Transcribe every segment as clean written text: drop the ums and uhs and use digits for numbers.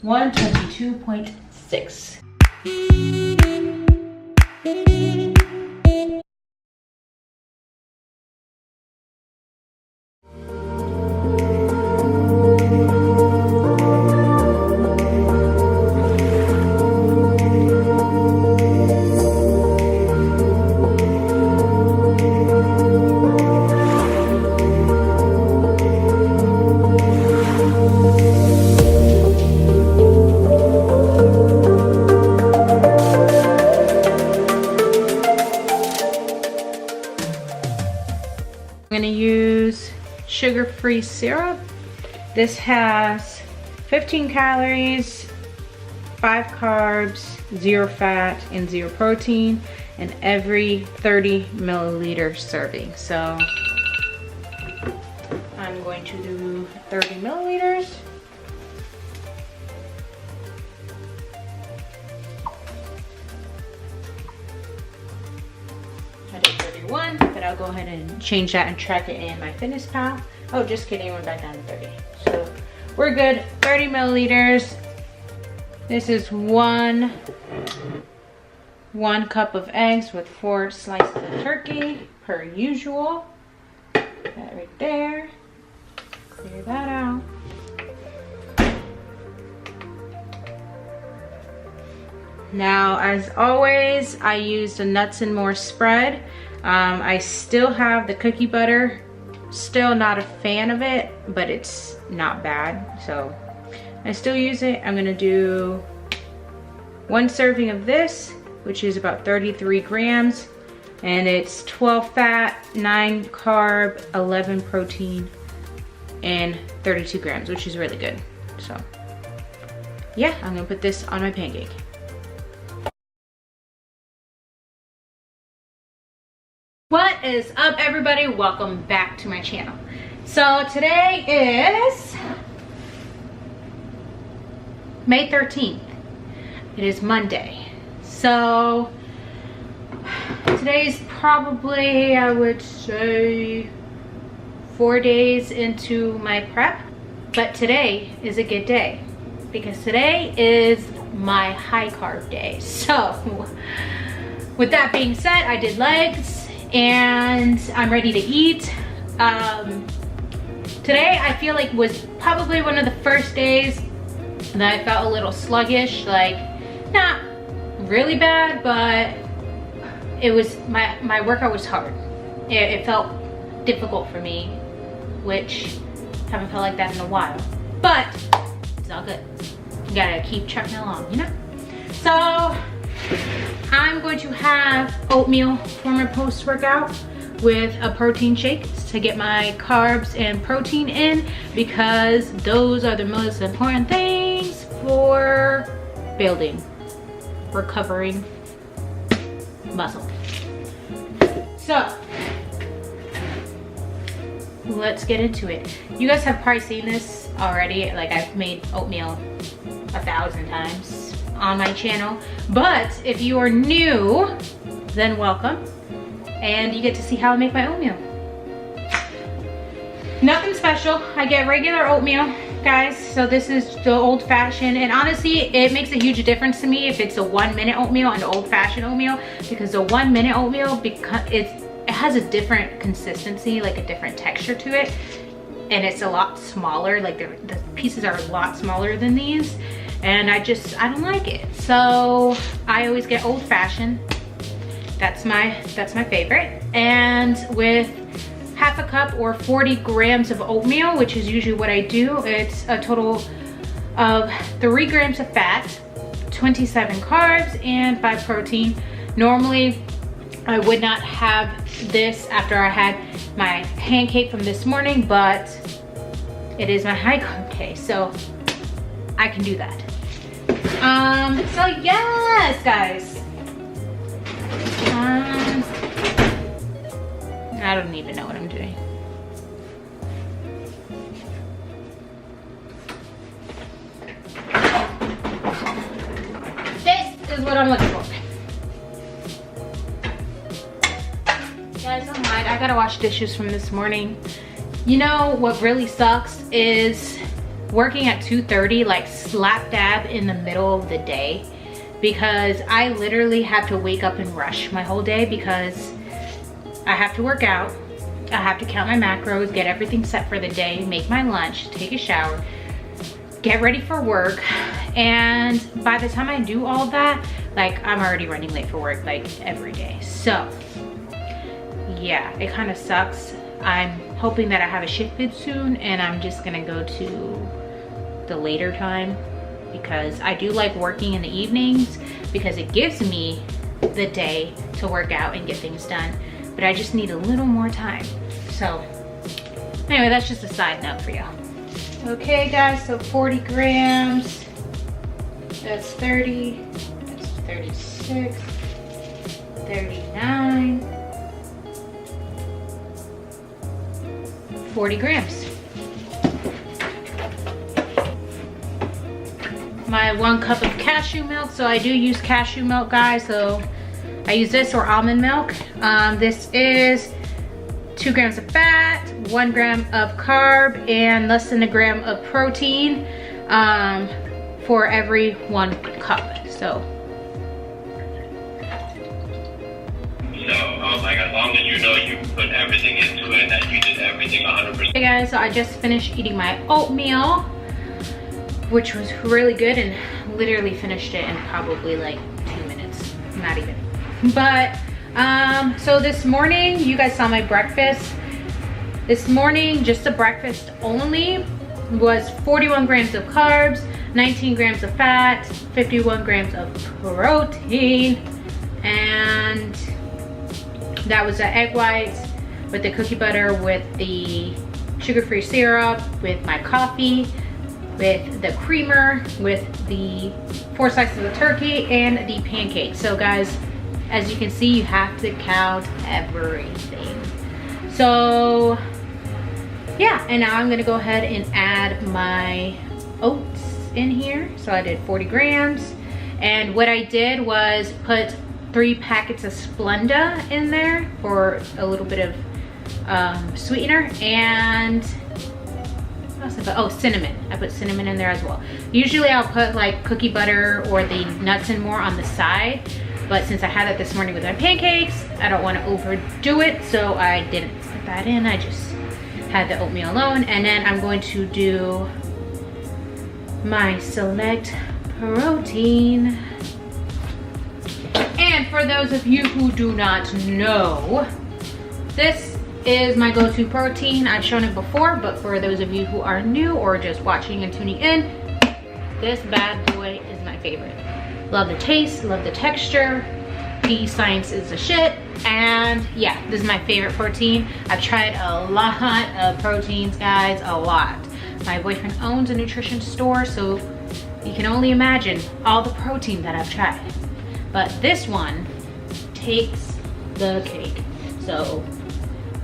122.6. I'm gonna use sugar-free syrup. This has 15 calories, 5 carbs, 0 fat, and 0 protein, and every 30 milliliter serving. So I'm going to do 30 milliliters. I did 31, but I'll go ahead and change that and track it in MyFitnessPal. Oh, just kidding, we're back down to 30. So we're good, 30 milliliters. This is one cup of eggs with 4 slices of turkey, per usual. That right there, clear that out. Now, as always, I used a nuts and more spread. I still have the cookie butter. Still not a fan of it, but it's not bad. So I still use it. I'm gonna do 1 serving of this, which is about 33 grams. And it's 12 fat, 9 carb, 11 protein, and 32 grams, which is really good. So yeah, I'm gonna put this on my pancake. What is up, everybody? Welcome back to my channel. So today is May 13th. It is Monday. So today's probably, I would say, 4 days into my prep. But today is a good day because today is my high carb day. So with that being said, I did legs and I'm ready to eat. Today I feel like was probably one of the first days that I felt a little sluggish, like not really bad, but it was, my workout was hard. It felt difficult for me, which haven't felt like that in a while, but it's all good. You gotta keep trucking along, you know? So I'm going to have oatmeal for my post-workout with a protein shake to get my carbs and protein in, because those are the most important things for building, recovering muscle. So let's get into it. You guys have probably seen this already. Like, I've made oatmeal 1,000 times on my channel, but if you are new, then welcome, and you get to see how I make my oatmeal. Nothing special. I get regular oatmeal, guys. So this is the old-fashioned, and honestly it makes a huge difference to me if it's a 1-minute oatmeal and the old-fashioned oatmeal, because the 1-minute oatmeal, because it has a different consistency, like a different texture to it, and it's a lot smaller. Like the pieces are a lot smaller than these, and I don't like it. So I always get old-fashioned. That's my favorite. And with half a cup or 40 grams of oatmeal, which is usually what I do, it's a total of 3 grams of fat, 27 carbs, and 5 protein. Normally I would not have this after I had my pancake from this morning, but it is my high carb day, so I can do that. So yes, guys. I don't even know what I'm doing. This is what I'm looking for. Guys, don't mind, I gotta wash dishes from this morning. You know what really sucks is working at 2:30, like slap dab in the middle of the day, because I literally have to wake up and rush my whole day because I have to work out, I have to count my macros, get everything set for the day, make my lunch, take a shower, get ready for work. And by the time I do all that, like I'm already running late for work like every day. So yeah, it kind of sucks. I'm hoping that I have a shift bid soon, and I'm just gonna go to the later time because I do like working in the evenings because it gives me the day to work out and get things done, but I just need a little more time. So anyway, that's just a side note for you. Okay guys, so 40 grams, that's 30, that's 36, 39, 40 grams. My 1 cup of cashew milk. So I do use cashew milk, guys. So I use this or almond milk. This is 2 grams of fat, 1 gram of carb, and less than a gram of protein for every 1 cup. So like as long as you know you put everything into it, that you did everything 100%. Hey guys, so I just finished eating my oatmeal, which was really good, and literally finished it in probably like 2 minutes, not even. But so this morning, you guys saw my breakfast. This morning, just the breakfast only was 41 grams of carbs, 19 grams of fat, 51 grams of protein, and that was the egg whites with the cookie butter, with the sugar-free syrup, with my coffee, with the creamer, with the 4 slices of turkey, and the pancakes. So guys, as you can see, you have to count everything. So yeah, and now I'm gonna go ahead and add my oats in here. So I did 40 grams. And what I did was put 3 packets of Splenda in there for a little bit of sweetener, and oh, cinnamon. I put cinnamon in there as well. Usually I'll put like cookie butter or the nuts and more on the side, but since I had it this morning with my pancakes, I don't want to overdo it, so I didn't put that in. I just had the oatmeal alone. And then I'm going to do my select protein. And for those of you who do not know, this is my go-to protein. I've shown it before, but for those of you who are new or just watching and tuning in, this bad boy is my favorite. Love the taste, love the texture. PE Science is the shit. And yeah, this is my favorite protein. I've tried a lot of proteins, guys, a lot. My boyfriend owns a nutrition store, so you can only imagine all the protein that I've tried. But this one takes the cake. So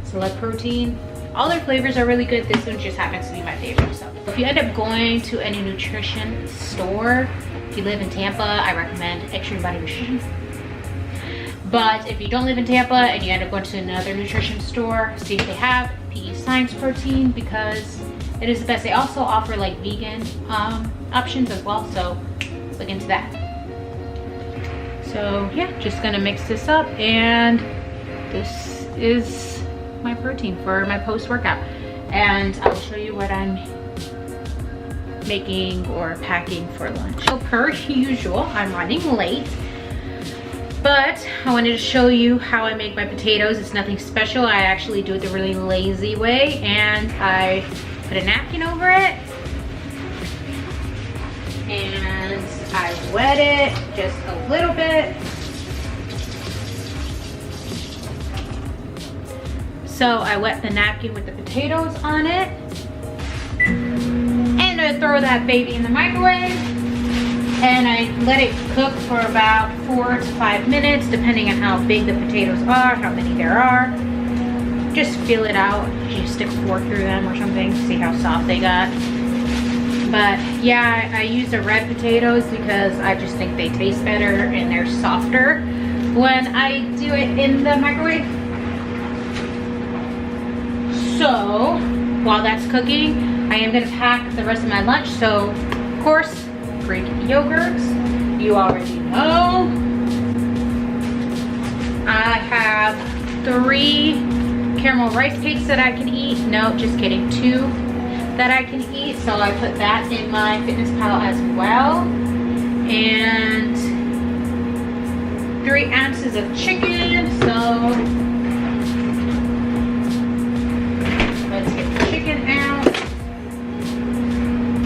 select protein, all their flavors are really good. This one just happens to be my favorite. So if you end up going to any nutrition store, if you live in Tampa, I recommend Extreme Body Nutrition. But if you don't live in Tampa and you end up going to another nutrition store, see if they have PE Science protein, because it is the best. They also offer like vegan options as well, so look into that. So yeah, just gonna mix this up, and this is my protein for my post-workout. And I'll show you what I'm making or packing for lunch. So per usual, I'm running late, but I wanted to show you how I make my potatoes. It's nothing special. I actually do it the really lazy way, and I put a napkin over it, and I wet it just a little bit. So I wet the napkin with the potatoes on it, and I throw that baby in the microwave, and I let it cook for about 4 to 5 minutes, depending on how big the potatoes are, how many there are. Just feel it out. You stick a fork through them or something to see how soft they got. But yeah, I use the red potatoes because I just think they taste better and they're softer when I do it in the microwave. So while that's cooking, I am gonna pack the rest of my lunch. So, of course, Greek yogurts. You already know. I have 3 caramel rice cakes that I can eat. No, just kidding, 2 that I can eat. So I put that in my Fitness Pal as well. And 3 ounces of chicken. So let's get the chicken out.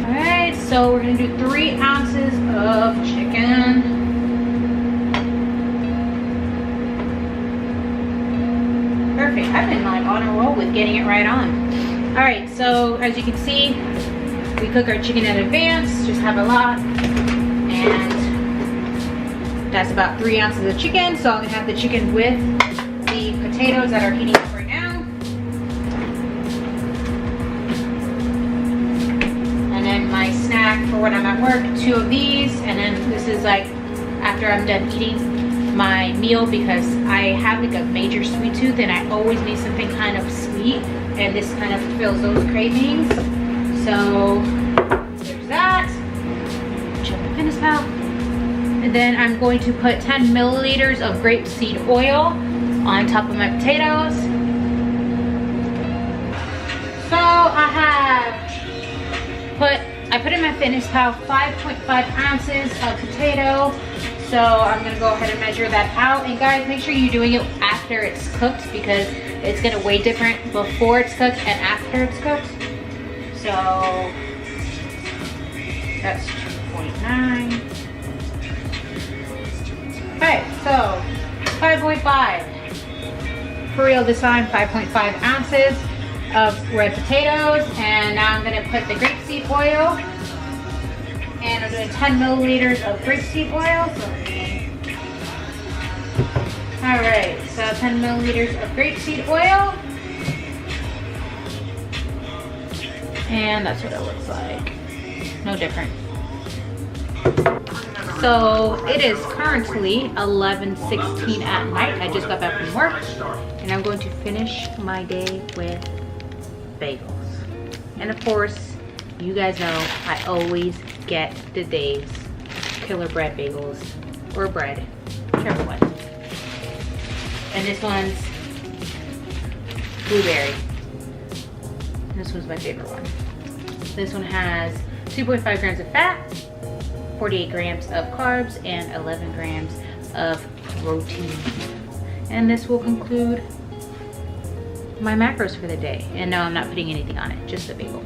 All right, so we're gonna do 3 ounces of chicken. Perfect. I've been like on a roll with getting it right on. All right, so as you can see, we cook our chicken in advance, just have a lot, and that's about 3 ounces of chicken. So I'm gonna have the chicken with the potatoes that are heating up right now. And then my snack for when I'm at work, 2 of these, and then this is like after I'm done eating my meal, because I have like a major sweet tooth and I always need something kind of sweet, and this kind of fills those cravings. So there's that. Check my Fitness Pal. And then I'm going to put 10 milliliters of grapeseed oil on top of my potatoes. So I put in my Fitness Pal 5.5 ounces of potato. So I'm gonna go ahead and measure that out. And guys, make sure you're doing it after it's cooked, because it's gonna weigh different before it's cooked and after it's cooked. So that's 2.9. Okay, so 5.5. For real this time, 5.5 ounces of red potatoes. And now I'm gonna put the grapeseed oil. And I'm doing 10 milliliters of grapeseed oil. All right, so 10 milliliters of grapeseed oil. And that's what it looks like. No different. So it is currently 11:16 at night. I just got back from work, and I'm going to finish my day with bagels. And of course, you guys know I always get the Dave's Killer Bread bagels, or bread, whichever one. And this one's blueberry. This one's my favorite one. This one has 2.5 grams of fat, 48 grams of carbs, and 11 grams of protein. And this will conclude my macros for the day. And no, I'm not putting anything on it, just the bagel.